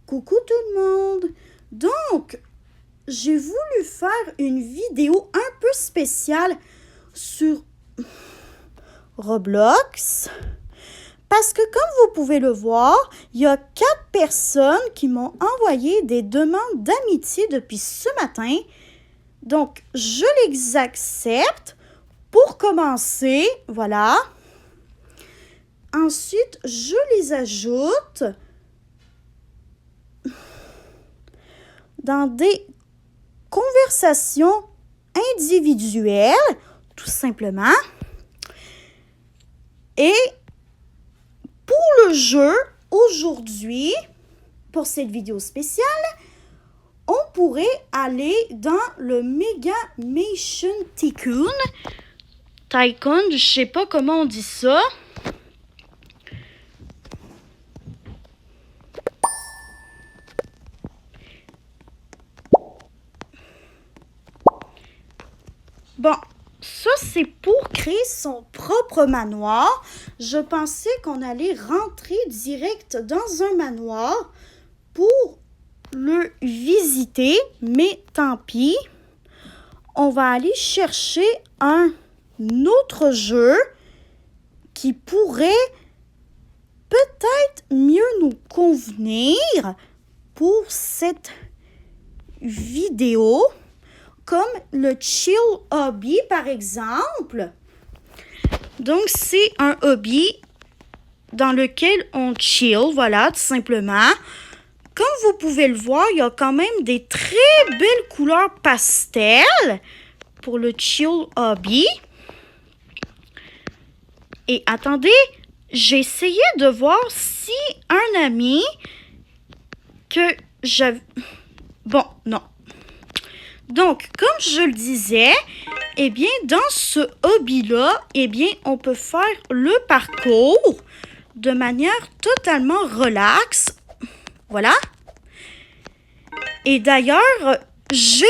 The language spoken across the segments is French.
Coucou tout le monde! Donc, j'ai voulu faire une vidéo un peu spéciale sur Roblox parce que comme vous pouvez le voir, il y a 4 personnes qui m'ont envoyé des demandes d'amitié depuis ce matin. Donc, je les accepte pour commencer, voilà. Ensuite, je les ajoute dans des conversations individuelles, tout simplement. Et pour le jeu, aujourd'hui, pour cette vidéo spéciale, on pourrait aller dans le Mega Mansion Tycoon. Tycoon, je sais pas comment on dit ça. Bon, ça c'est pour créer son propre manoir. Je pensais qu'on allait rentrer direct dans un manoir pour le visiter, mais tant pis. On va aller chercher un autre jeu qui pourrait peut-être mieux nous convenir pour cette vidéo, comme le Chill Hobby par exemple. Donc c'est un hobby dans lequel on chill, voilà, tout simplement. Comme vous pouvez le voir, il y a quand même des très belles couleurs pastel pour le Chill Hobby. Et attendez, j'ai essayé de voir si un ami que j'avais... Bon, non. Donc, comme je le disais, eh bien, dans ce hobby-là, eh bien, on peut faire le parcours de manière totalement relaxe. Voilà. Et d'ailleurs, j'ai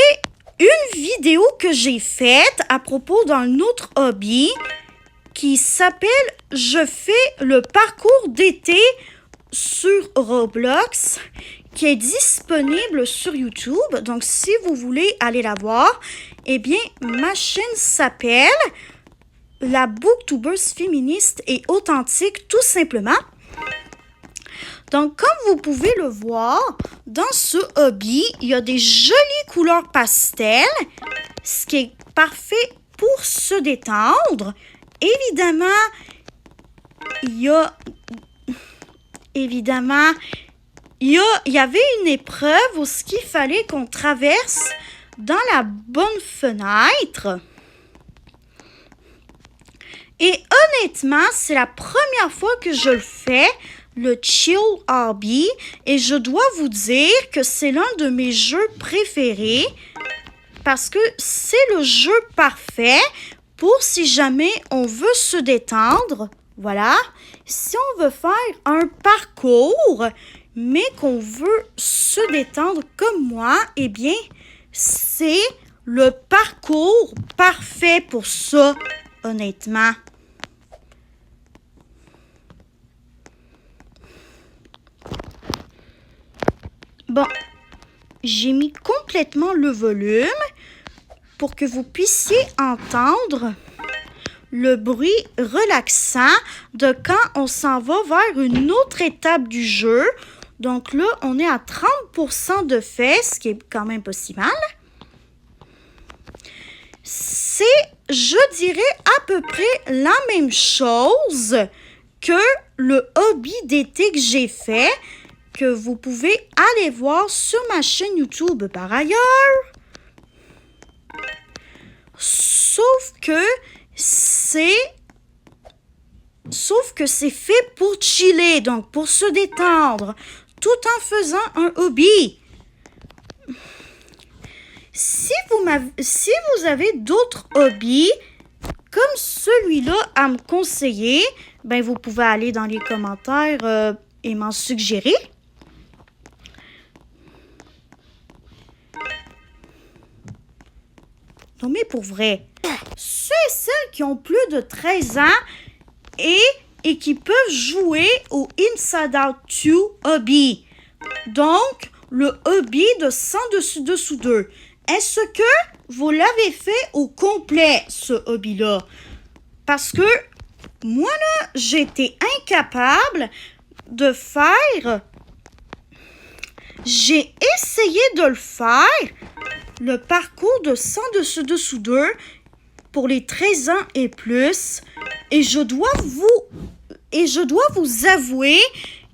une vidéo que j'ai faite à propos d'un autre hobby qui s'appelle « Je fais le parcours d'été sur Roblox » qui est disponible sur YouTube. Donc, si vous voulez aller la voir, eh bien, ma chaîne s'appelle « La Booktubeuse féministe et authentique » tout simplement. Donc, comme vous pouvez le voir, dans ce hobby, il y a des jolies couleurs pastel, ce qui est parfait pour se détendre. Évidemment, il y avait une épreuve où il fallait qu'on traverse dans la bonne fenêtre. Et honnêtement, c'est la première fois que je le fais, le Chill Hobby, et je dois vous dire que c'est l'un de mes jeux préférés parce que c'est le jeu parfait pour si jamais on veut se détendre. Voilà, si on veut faire un parcours, mais qu'on veut se détendre comme moi, eh bien, c'est le parcours parfait pour ça, honnêtement. Bon, j'ai mis complètement le volume pour que vous puissiez entendre le bruit relaxant de quand on s'en va vers une autre étape du jeu. Donc là, on est à 30% de fait, ce qui est quand même pas si mal. C'est, je dirais, à peu près la même chose que le hobby d'été que j'ai fait, que vous pouvez aller voir sur ma chaîne YouTube par ailleurs. Sauf que c'est fait pour chiller, donc pour se détendre, tout en faisant un hobby. Si vous avez d'autres hobbies comme celui-là à me conseiller, ben vous pouvez aller dans les commentaires et m'en suggérer. Non mais pour vrai, ceux et celles qui ont plus de 13 ans et qui peuvent jouer au Inside Out 2 Hobby. Donc, le hobby de sans dessus dessous 2. Est-ce que vous l'avez fait au complet, ce hobby-là? Parce que moi, là, j'étais incapable de faire... J'ai essayé de le faire, le parcours de sans dessus dessous 2 pour les 13 ans et plus. Et je dois vous avouer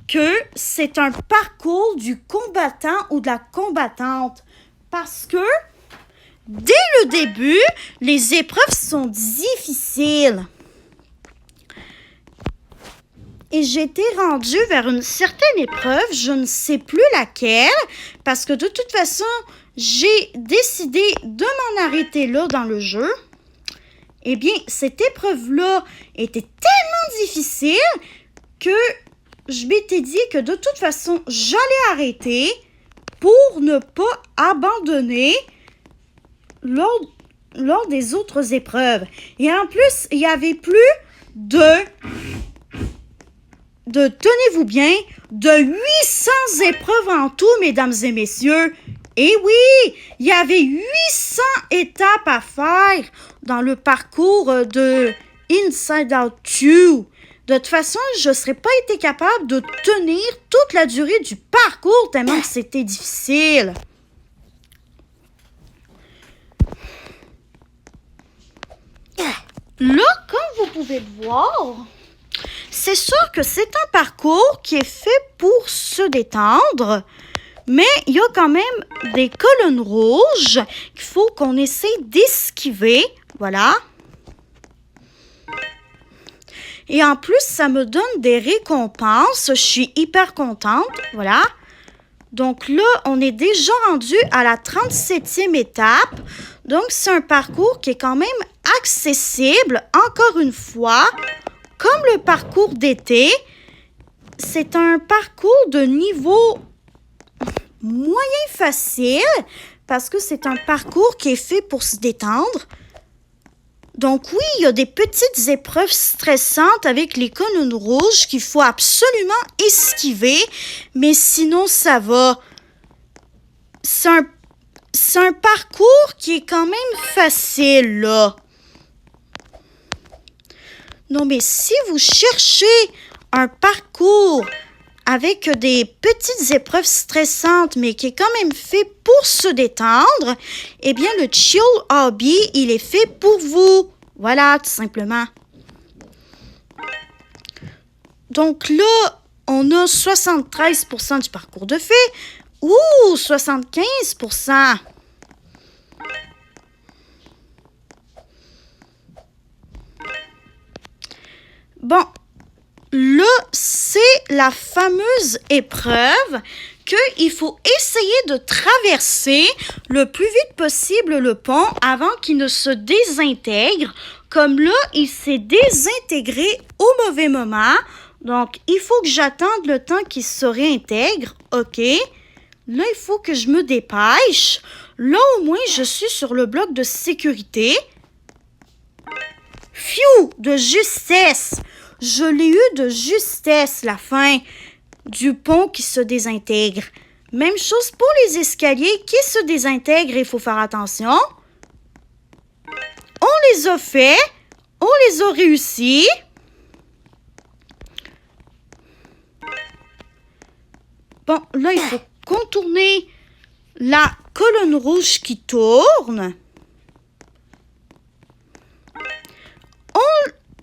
que c'est un parcours du combattant ou de la combattante. Parce que, dès le début, les épreuves sont difficiles. Et j'étais rendue vers une certaine épreuve, je ne sais plus laquelle, parce que de toute façon, j'ai décidé de m'en arrêter là dans le jeu. Eh bien, cette épreuve-là était tellement difficile que je m'étais dit que de toute façon, j'allais arrêter pour ne pas abandonner lors des autres épreuves. Et en plus, il y avait plus tenez-vous bien, de 800 épreuves en tout, mesdames et messieurs. Et oui, il y avait 800 étapes à faire dans le parcours de Inside Out 2. De toute façon, je ne serais pas été capable de tenir toute la durée du parcours tellement que c'était difficile. Là, comme vous pouvez le voir, c'est sûr que c'est un parcours qui est fait pour se détendre, mais il y a quand même des colonnes rouges qu'il faut qu'on essaie d'esquiver. Voilà. Et en plus, ça me donne des récompenses. Je suis hyper contente. Voilà. Donc là, on est déjà rendu à la 37e étape. Donc, c'est un parcours qui est quand même accessible, encore une fois, comme le parcours d'été. C'est un parcours de niveau moyen facile parce que c'est un parcours qui est fait pour se détendre. Donc oui, il y a des petites épreuves stressantes avec les colonnes rouges qu'il faut absolument esquiver, mais sinon ça va. C'est un parcours qui est quand même facile, là. Non, mais si vous cherchez un parcours avec des petites épreuves stressantes, mais qui est quand même fait pour se détendre, eh bien, le Chill Hobby, il est fait pour vous. Voilà, tout simplement. Donc là, on a 73% du parcours de fait. Ouh, 75%. Bon, là, c'est la fameuse épreuve qu'il faut essayer de traverser le plus vite possible le pont avant qu'il ne se désintègre. Comme là, il s'est désintégré au mauvais moment. Donc, il faut que j'attende le temps qu'il se réintègre. OK. Là, il faut que je me dépêche. Là, au moins, je suis sur le bloc de sécurité. Phew, de justesse! Je l'ai eu de justesse, la fin du pont qui se désintègre. Même chose pour les escaliers qui se désintègrent, il faut faire attention. On les a fait, on les a réussis. Bon, là, il faut contourner la colonne rouge qui tourne.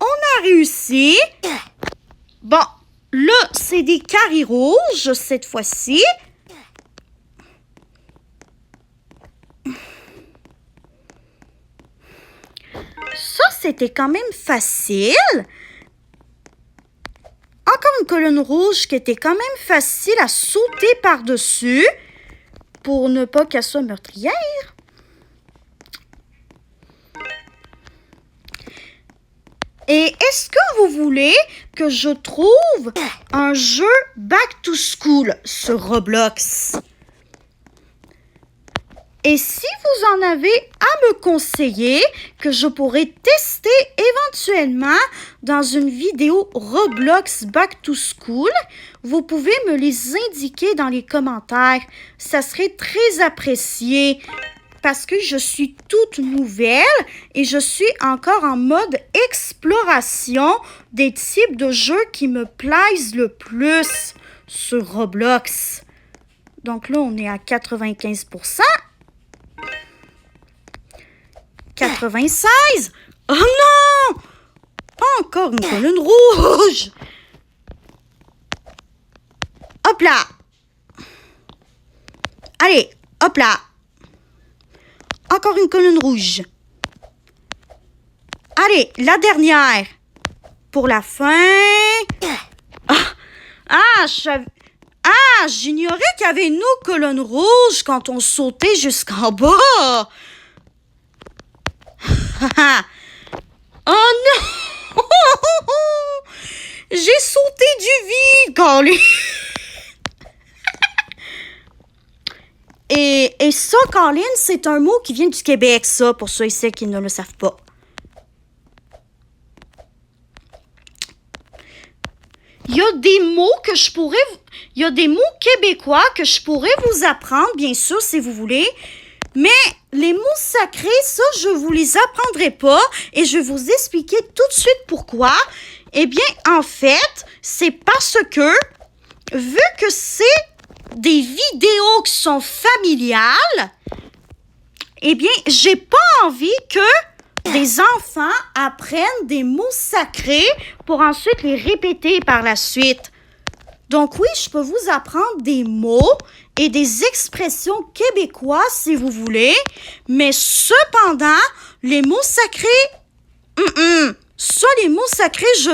On a réussi. Bon, là, c'est des carrés rouges cette fois-ci. Ça, c'était quand même facile. Encore une colonne rouge qui était quand même facile à sauter par-dessus pour ne pas qu'elle soit meurtrière. Et est-ce que vous voulez que je trouve un jeu Back to School sur Roblox? Et si vous en avez à me conseiller, que je pourrais tester éventuellement dans une vidéo Roblox Back to School, vous pouvez me les indiquer dans les commentaires. Ça serait très apprécié parce que je suis toute nouvelle et je suis encore en mode exploration des types de jeux qui me plaisent le plus sur Roblox. Donc là, on est à 95%. 96. Oh non! Encore une colonne rouge. Hop là. Allez, hop là. Encore une colonne rouge. Allez, la dernière. Pour la fin. J'ignorais qu'il y avait une autre colonne rouge quand on sautait jusqu'en bas. Oh non! J'ai sauté du vide, Colin. Et ça, Colin, c'est un mot qui vient du Québec, ça, pour ceux et celles qui ne le savent pas. Il y a des mots il y a des mots québécois que je pourrais vous apprendre, bien sûr, si vous voulez. Mais les mots sacrés, ça, je vous les apprendrai pas et je vais vous expliquer tout de suite pourquoi. Eh bien, en fait, c'est parce que, vu que c'est des vidéos qui sont familiales, eh bien, j'ai pas envie que des enfants apprennent des mots sacrés pour ensuite les répéter par la suite. Donc oui, je peux vous apprendre des mots et des expressions québécoises si vous voulez, mais cependant, les mots sacrés, les mots sacrés, je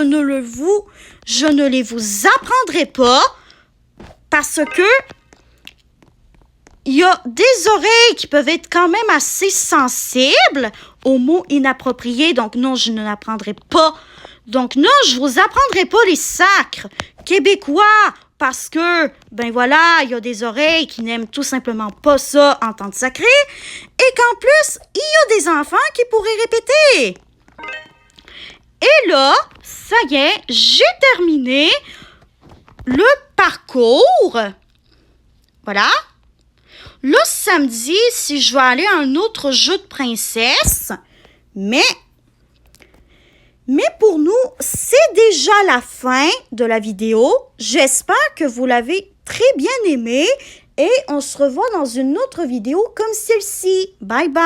ne les vous apprendrai pas parce que il y a des oreilles qui peuvent être quand même assez sensibles aux mots inappropriés, donc non, je ne l'apprendrai pas. Donc non, je vous apprendrai pas les sacres québécois parce que, ben voilà, il y a des oreilles qui n'aiment tout simplement pas ça en tant que sacré et qu'en plus, il y a des enfants qui pourraient répéter. Et là, ça y est, j'ai terminé le parcours. Voilà. Là, samedi, si je vais aller à un autre jeu de princesse, mais pour nous, c'est déjà la fin de la vidéo. J'espère que vous l'avez très bien aimé et on se revoit dans une autre vidéo comme celle-ci. Bye bye!